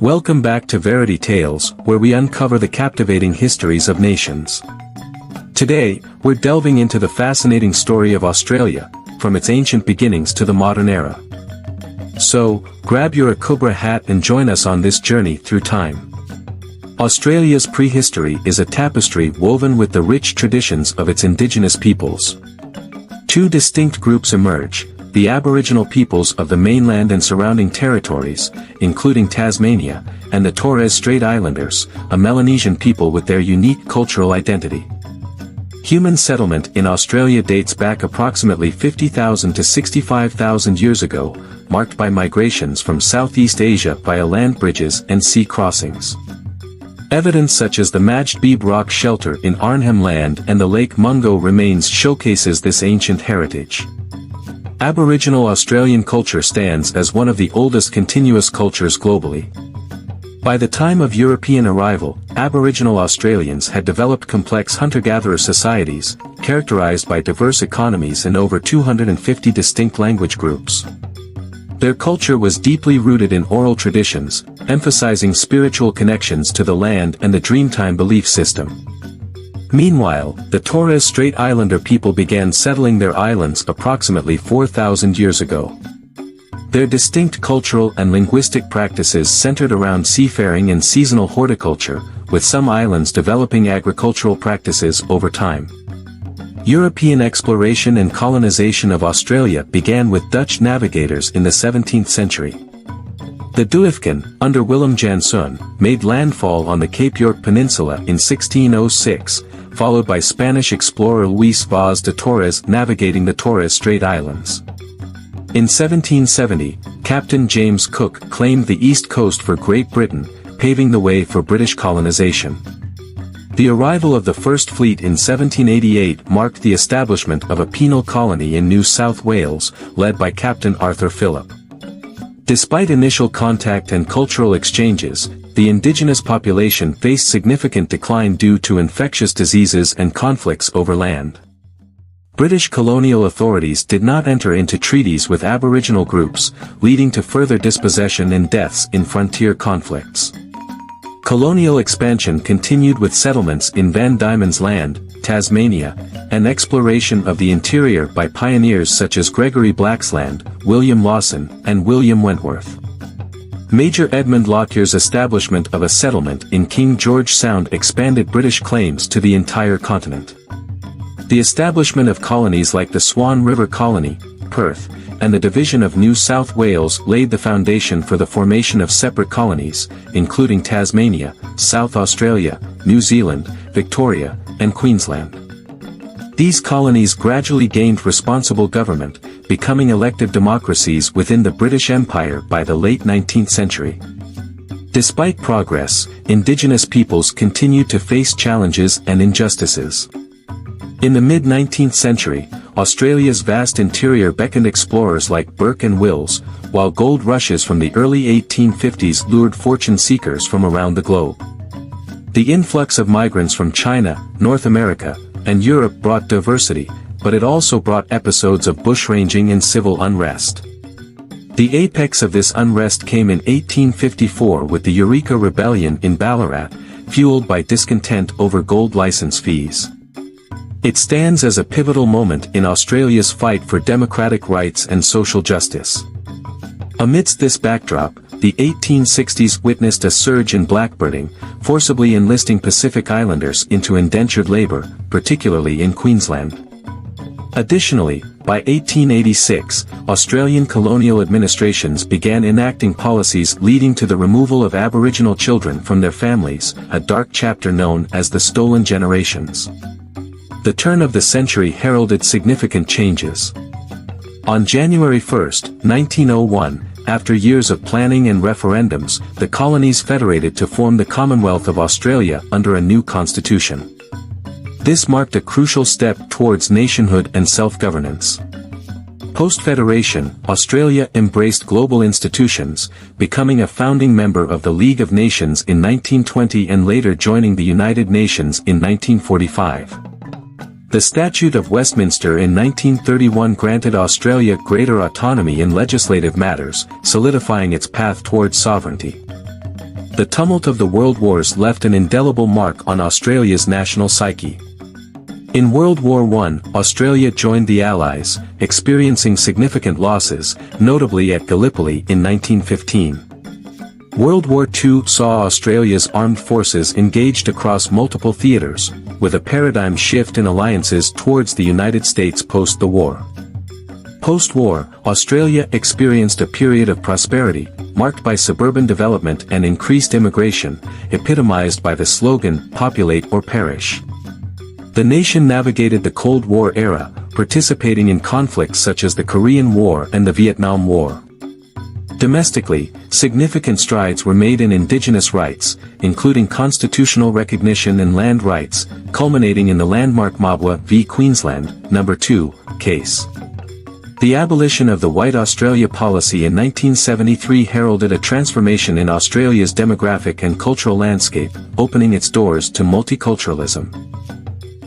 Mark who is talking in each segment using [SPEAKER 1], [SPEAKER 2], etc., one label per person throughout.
[SPEAKER 1] Welcome back to Verity Tales, where we uncover the captivating histories of nations. Today, we're delving into the fascinating story of Australia, from its ancient beginnings to the modern era. So, grab your Akubra hat and join us on this journey through time. Australia's prehistory is a tapestry woven with the rich traditions of its indigenous peoples. Two distinct groups emerge: the Aboriginal peoples of the mainland and surrounding territories, including Tasmania, and the Torres Strait Islanders, a Melanesian people with their unique cultural identity. Human settlement in Australia dates back approximately 50,000 to 65,000 years ago, marked by migrations from Southeast Asia via land bridges and sea crossings. Evidence such as the Majd Beeb rock shelter in Arnhem Land and the Lake Mungo remains showcases this ancient heritage. Aboriginal Australian culture stands as one of the oldest continuous cultures globally. By the time of European arrival, Aboriginal Australians had developed complex hunter-gatherer societies, characterized by diverse economies and over 250 distinct language groups. Their culture was deeply rooted in oral traditions, emphasizing spiritual connections to the land and the Dreamtime belief system. Meanwhile, the Torres Strait Islander people began settling their islands approximately 4,000 years ago. Their distinct cultural and linguistic practices centered around seafaring and seasonal horticulture, with some islands developing agricultural practices over time. European exploration and colonization of Australia began with Dutch navigators in the 17th century. The Doeffken, under Willem Janszoon, made landfall on the Cape York Peninsula in 1606, followed by Spanish explorer Luis Vaz de Torres navigating the Torres Strait Islands. In 1770, Captain James Cook claimed the east coast for Great Britain, paving the way for British colonization. The arrival of the First Fleet in 1788 marked the establishment of a penal colony in New South Wales, led by Captain Arthur Phillip. Despite initial contact and cultural exchanges, the indigenous population faced significant decline due to infectious diseases and conflicts over land. British colonial authorities did not enter into treaties with Aboriginal groups, leading to further dispossession and deaths in frontier conflicts. Colonial expansion continued with settlements in Van Diemen's Land, Tasmania, and exploration of the interior by pioneers such as Gregory Blaxland, William Lawson, and William Wentworth. Major Edmund Lockyer's establishment of a settlement in King George Sound expanded British claims to the entire continent. The establishment of colonies like the Swan River Colony, Perth, and the division of New South Wales laid the foundation for the formation of separate colonies, including Tasmania, South Australia, New Zealand, Victoria, and Queensland. These colonies gradually gained responsible government, becoming elected democracies within the British Empire by the late 19th century. Despite progress, indigenous peoples continued to face challenges and injustices. In the mid-19th century, Australia's vast interior beckoned explorers like Burke and Wills, while gold rushes from the early 1850s lured fortune seekers from around the globe. The influx of migrants from China, North America, and Europe brought diversity, but it also brought episodes of bushranging and civil unrest. The apex of this unrest came in 1854 with the Eureka Rebellion in Ballarat, fueled by discontent over gold license fees. It stands as a pivotal moment in Australia's fight for democratic rights and social justice. Amidst this backdrop, the 1860s witnessed a surge in blackbirding, forcibly enlisting Pacific Islanders into indentured labor, particularly in Queensland. Additionally, by 1886, Australian colonial administrations began enacting policies leading to the removal of Aboriginal children from their families, a dark chapter known as the Stolen Generations. The turn of the century heralded significant changes. On January 1, 1901, after years of planning and referendums, the colonies federated to form the Commonwealth of Australia under a new constitution. This marked a crucial step towards nationhood and self-governance. Post-federation, Australia embraced global institutions, becoming a founding member of the League of Nations in 1920 and later joining the United Nations in 1945. The Statute of Westminster in 1931 granted Australia greater autonomy in legislative matters, solidifying its path towards sovereignty. The tumult of the World Wars left an indelible mark on Australia's national psyche. In World War I, Australia joined the Allies, experiencing significant losses, notably at Gallipoli in 1915. World War II saw Australia's armed forces engaged across multiple theaters, with a paradigm shift in alliances towards the United States post the war. Post-war, Australia experienced a period of prosperity, marked by suburban development and increased immigration, epitomized by the slogan, "Populate or Perish." The nation navigated the Cold War era, participating in conflicts such as the Korean War and the Vietnam War. Domestically, significant strides were made in indigenous rights, including constitutional recognition and land rights, culminating in the landmark Mabwa v Queensland, No. 2, case. The abolition of the White Australia policy in 1973 heralded a transformation in Australia's demographic and cultural landscape, opening its doors to multiculturalism.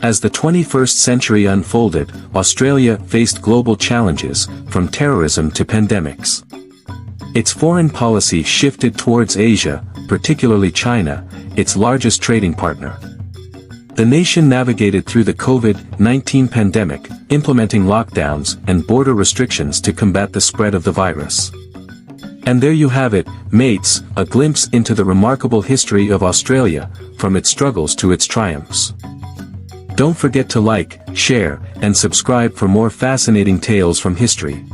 [SPEAKER 1] As the 21st century unfolded, Australia faced global challenges, from terrorism to pandemics. Its foreign policy shifted towards Asia, particularly China, its largest trading partner. The nation navigated through the COVID-19 pandemic, implementing lockdowns and border restrictions to combat the spread of the virus. And there you have it, mates, a glimpse into the remarkable history of Australia, from its struggles to its triumphs. Don't forget to like, share, and subscribe for more fascinating tales from history.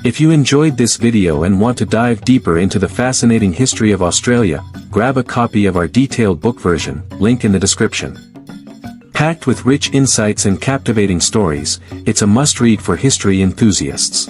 [SPEAKER 1] If you enjoyed this video and want to dive deeper into the fascinating history of Australia, grab a copy of our detailed book version, link in the description. Packed with rich insights and captivating stories, it's a must-read for history enthusiasts.